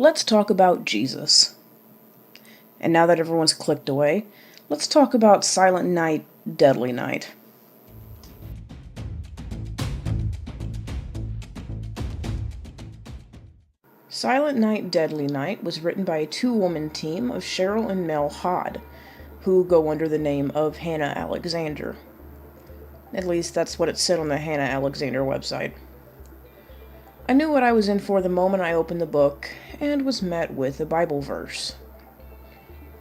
let's talk about Jesus. And now that everyone's clicked away, let's talk about Silent Night, Deadly Night. Silent Night, Deadly Night was written by a two-woman team of Cheryl and Mel Hod, who go under the name of Hannah Alexander. At least that's what it said on the Hannah Alexander website. I knew what I was in for the moment I opened the book, and was met with a Bible verse.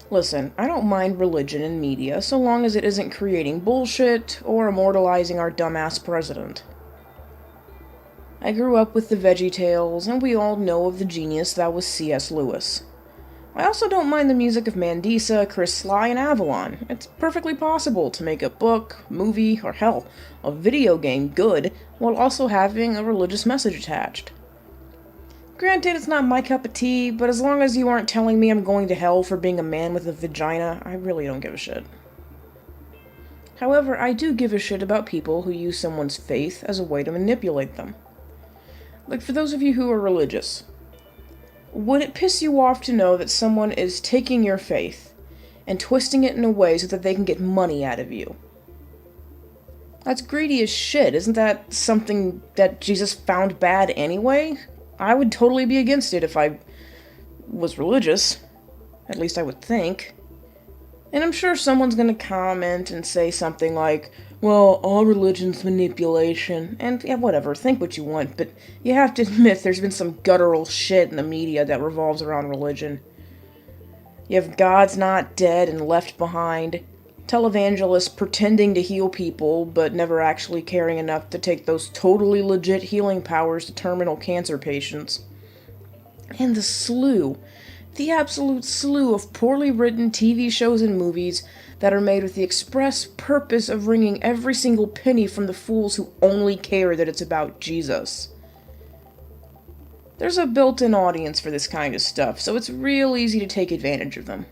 Listen, I don't mind religion and media so long as it isn't creating bullshit or immortalizing our dumbass president. I grew up with the VeggieTales, and we all know of the genius that was C.S. Lewis. I also don't mind the music of Mandisa, Chris Sly, and Avalon. It's perfectly possible to make a book, movie, or hell, a video game good while also having a religious message attached. Granted, it's not my cup of tea, but as long as you aren't telling me I'm going to hell for being a man with a vagina, I really don't give a shit. However, I do give a shit about people who use someone's faith as a way to manipulate them. Like, for those of you who are religious, would it piss you off to know that someone is taking your faith and twisting it in a way so that they can get money out of you? That's greedy as shit. Isn't that something that Jesus found bad anyway? I would totally be against it if I was religious. At least I would think. And I'm sure someone's gonna comment and say something like, well, all religion's manipulation, and yeah, whatever, think what you want, but you have to admit there's been some guttural shit in the media that revolves around religion. You have God's Not Dead and Left Behind, televangelists pretending to heal people, but never actually caring enough to take those totally legit healing powers to terminal cancer patients. And the absolute slew of poorly written TV shows and movies that are made with the express purpose of wringing every single penny from the fools who only care that it's about Jesus. There's a built-in audience for this kind of stuff, so it's real easy to take advantage of them.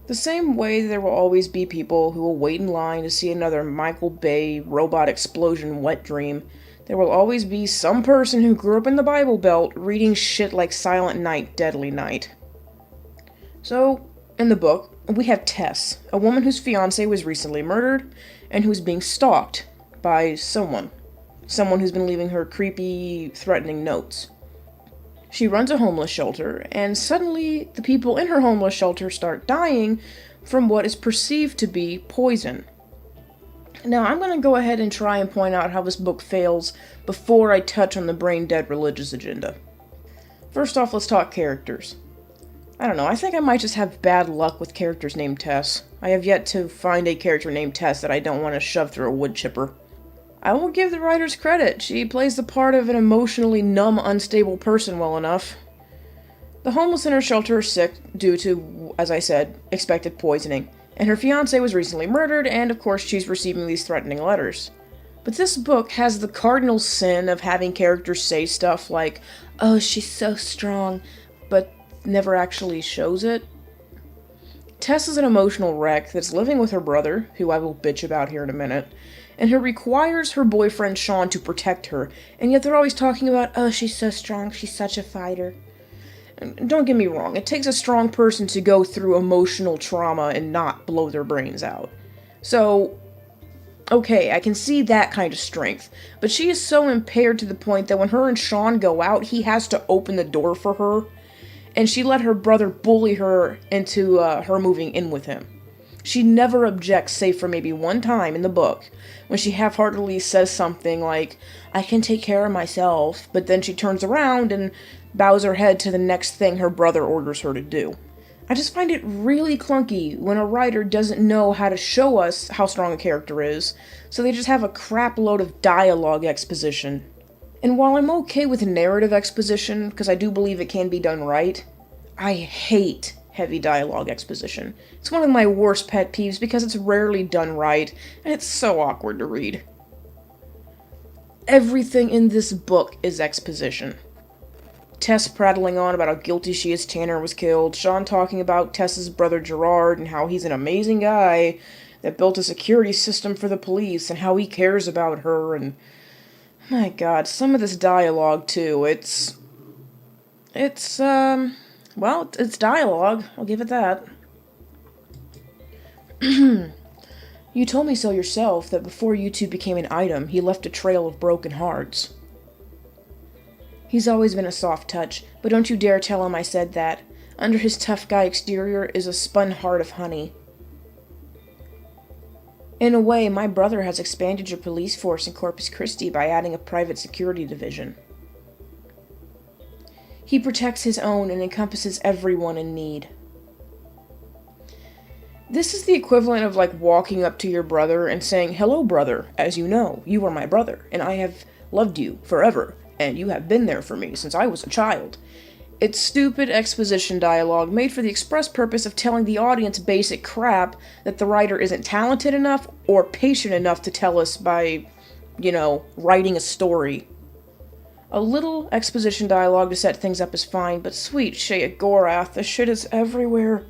The same way there will always be people who will wait in line to see another Michael Bay robot explosion wet dream, there will always be some person who grew up in the Bible Belt reading shit like Silent Night, Deadly Night. So, in the book, we have Tess, a woman whose fiancé was recently murdered, and who's being stalked by someone who's been leaving her creepy, threatening notes. She runs a homeless shelter, and suddenly the people in her homeless shelter start dying from what is perceived to be poison. Now, I'm going to go ahead and try and point out how this book fails before I touch on the brain-dead religious agenda. First off, let's talk characters. I don't know, I think I might just have bad luck with characters named Tess. I have yet to find a character named Tess that I don't want to shove through a wood chipper. I will give the writers credit, she plays the part of an emotionally numb, unstable person well enough. The homeless in her shelter are sick due to, as I said, expected poisoning, and her fiancé was recently murdered, and of course she's receiving these threatening letters. But this book has the cardinal sin of having characters say stuff like, oh, she's so strong, but never actually shows it. Tess is an emotional wreck that's living with her brother, who I will bitch about here in a minute, and who requires her boyfriend Sean to protect her, and yet they're always talking about, oh, she's so strong, she's such a fighter. And don't get me wrong, it takes a strong person to go through emotional trauma and not blow their brains out. So, okay, I can see that kind of strength, but she is so impaired to the point that when her and Sean go out, he has to open the door for her, and she let her brother bully her into her moving in with him. She never objects, save for maybe one time in the book, when she half-heartedly says something like, I can take care of myself, but then she turns around and bows her head to the next thing her brother orders her to do. I just find it really clunky when a writer doesn't know how to show us how strong a character is, so they just have a crap load of dialogue exposition. And while I'm okay with narrative exposition, because I do believe it can be done right, I hate heavy dialogue exposition. It's one of my worst pet peeves because it's rarely done right, and it's so awkward to read. Everything in this book is exposition. Tess prattling on about how guilty she is Tanner was killed, Sean talking about Tess's brother Gerard and how he's an amazing guy that built a security system for the police and how he cares about her, and my god, some of this dialogue too, it's It's, well, it's dialogue. I'll give it that. You told me so yourself, that before you two became an item, he left a trail of broken hearts. He's always been a soft touch, but don't you dare tell him I said that. Under his tough guy exterior is a spun heart of honey. In a way, my brother has expanded your police force in Corpus Christi by adding a private security division. He protects his own and encompasses everyone in need. This is the equivalent of like walking up to your brother and saying, "Hello, brother. As you know, you are my brother, and I have loved you forever, and you have been there for me since I was a child." It's stupid exposition dialogue made for the express purpose of telling the audience basic crap that the writer isn't talented enough or patient enough to tell us by, writing a story. A little exposition dialogue to set things up is fine, but sweet Shea Gorath, the shit is everywhere.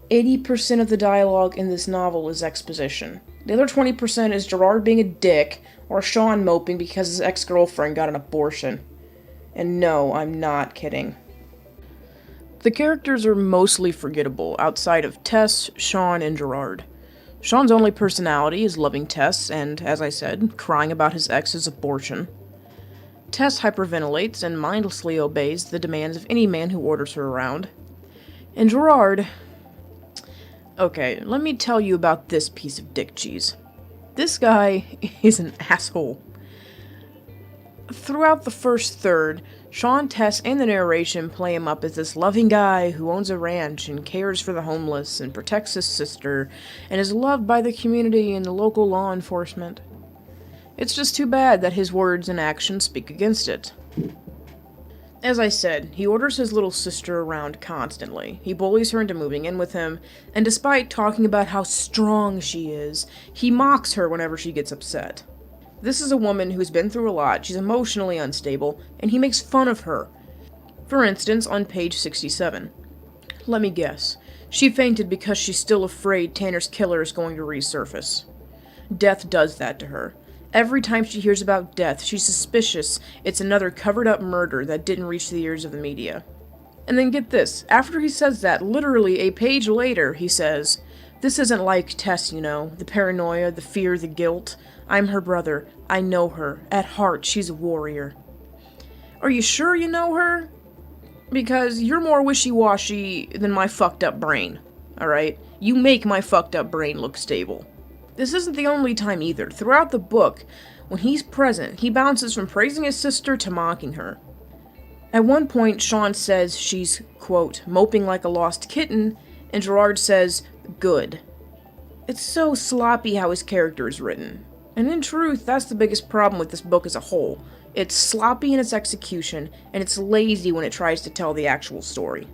80% of the dialogue in this novel is exposition. The other 20% is Gerard being a dick, or Sean moping because his ex-girlfriend got an abortion. And no, I'm not kidding. The characters are mostly forgettable, outside of Tess, Sean, and Gerard. Sean's only personality is loving Tess, and, as I said, crying about his ex's abortion. Tess hyperventilates and mindlessly obeys the demands of any man who orders her around. And Gerard... Okay, let me tell you about this piece of dick cheese. This guy is an asshole. Throughout the first third, Sean, Tess, and the narration play him up as this loving guy who owns a ranch and cares for the homeless and protects his sister and is loved by the community and the local law enforcement. It's just too bad that his words and actions speak against it. As I said, he orders his little sister around constantly. He bullies her into moving in with him, and despite talking about how strong she is, he mocks her whenever she gets upset. This is a woman who's been through a lot, she's emotionally unstable, and he makes fun of her. For instance, on page 67. Let me guess. She fainted because she's still afraid Tanner's killer is going to resurface. Death does that to her. Every time she hears about death, she's suspicious it's another covered-up murder that didn't reach the ears of the media. And then get this, after he says that, literally a page later, he says, "This isn't like Tess, the paranoia, the fear, the guilt. I'm her brother. I know her. At heart, she's a warrior." Are you sure you know her? Because you're more wishy-washy than my fucked-up brain, alright? You make my fucked-up brain look stable. This isn't the only time either. Throughout the book, when he's present, he bounces from praising his sister to mocking her. At one point, Sean says she's, quote, moping like a lost kitten, and Gerard says, good. It's so sloppy how his character is written. And in truth, that's the biggest problem with this book as a whole. It's sloppy in its execution, and it's lazy when it tries to tell the actual story.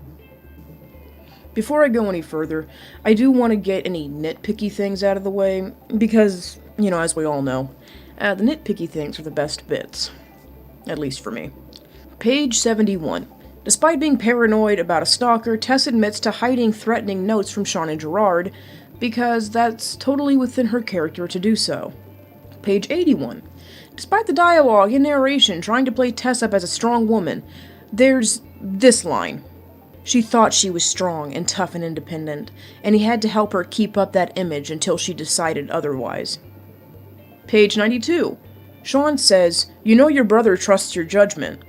Before I go any further, I do want to get any nitpicky things out of the way, because, as we all know, the nitpicky things are the best bits. At least for me. Page 71. Despite being paranoid about a stalker, Tess admits to hiding threatening notes from Sean and Gerard, because that's totally within her character to do so. Page 81. Despite the dialogue and narration trying to play Tess up as a strong woman, there's this line. She thought she was strong and tough and independent, and he had to help her keep up that image until she decided otherwise. Page 92. Sean says, "You know your brother trusts your judgment."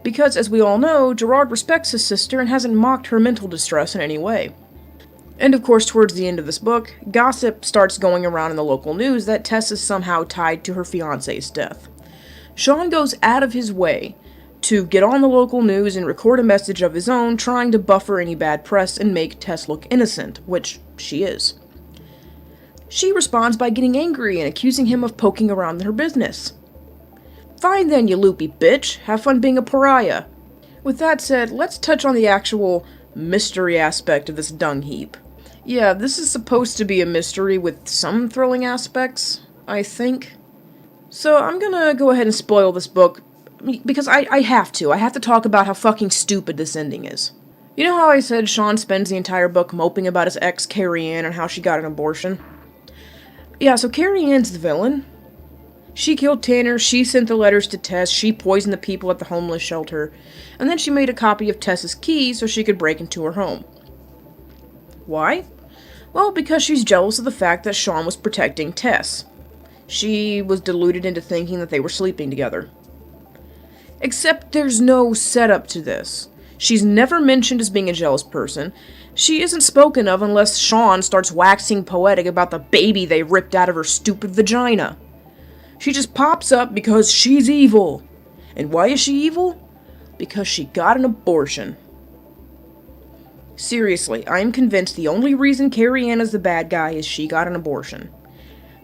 Because, as we all know, Gerard respects his sister and hasn't mocked her mental distress in any way. And of course, towards the end of this book, gossip starts going around in the local news that Tess is somehow tied to her fiancé's death. Sean goes out of his way to get on the local news and record a message of his own, trying to buffer any bad press and make Tess look innocent, which she is. She responds by getting angry and accusing him of poking around her business. Fine then, you loopy bitch. Have fun being a pariah. With that said, let's touch on the actual mystery aspect of this dung heap. Yeah, this is supposed to be a mystery with some thrilling aspects, I think. So I'm gonna go ahead and spoil this book, because I have to. I have to talk about how fucking stupid this ending is. You know how I said Sean spends the entire book moping about his ex, Carrie Ann, and how she got an abortion? Yeah, so Carrie Ann's the villain. She killed Tanner, she sent the letters to Tess, she poisoned the people at the homeless shelter, and then she made a copy of Tess's key so she could break into her home. Why? Well, because she's jealous of the fact that Sean was protecting Tess. She was deluded into thinking that they were sleeping together. Except there's no setup to this. She's never mentioned as being a jealous person. She isn't spoken of unless Sean starts waxing poetic about the baby they ripped out of her stupid vagina. She just pops up because she's evil. And why is she evil? Because she got an abortion. Seriously, I am convinced the only reason Carrie Ann is the bad guy is she got an abortion.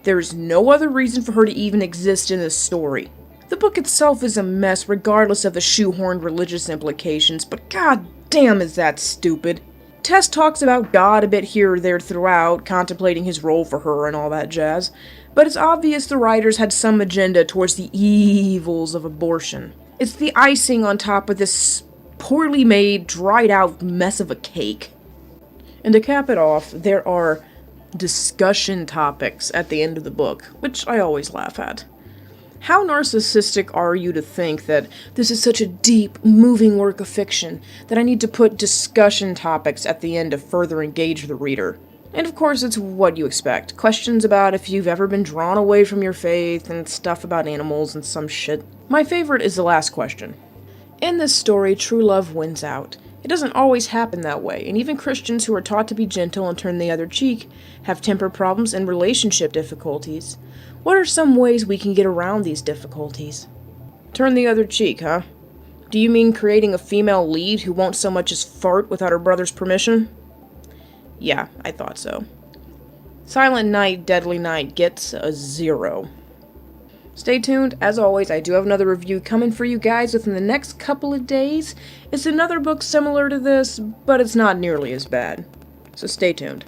There is no other reason for her to even exist in this story. The book itself is a mess regardless of the shoehorned religious implications, but god damn is that stupid. Tess talks about God a bit here or there throughout, contemplating his role for her and all that jazz, but it's obvious the writers had some agenda towards the evils of abortion. It's the icing on top of this poorly made, dried out mess of a cake. And to cap it off, there are discussion topics at the end of the book, which I always laugh at. How narcissistic are you to think that this is such a deep, moving work of fiction that I need to put discussion topics at the end to further engage the reader? And of course, it's what you expect. Questions about if you've ever been drawn away from your faith, and stuff about animals and some shit. My favorite is the last question. In this story, true love wins out. It doesn't always happen that way, and even Christians who are taught to be gentle and turn the other cheek have temper problems and relationship difficulties. What are some ways we can get around these difficulties? Turn the other cheek, huh? Do you mean creating a female lead who won't so much as fart without her brother's permission? Yeah, I thought so. Silent Night, Deadly Night gets a 0. Stay tuned. As always, I do have another review coming for you guys within the next couple of days. It's another book similar to this, but it's not nearly as bad. So stay tuned.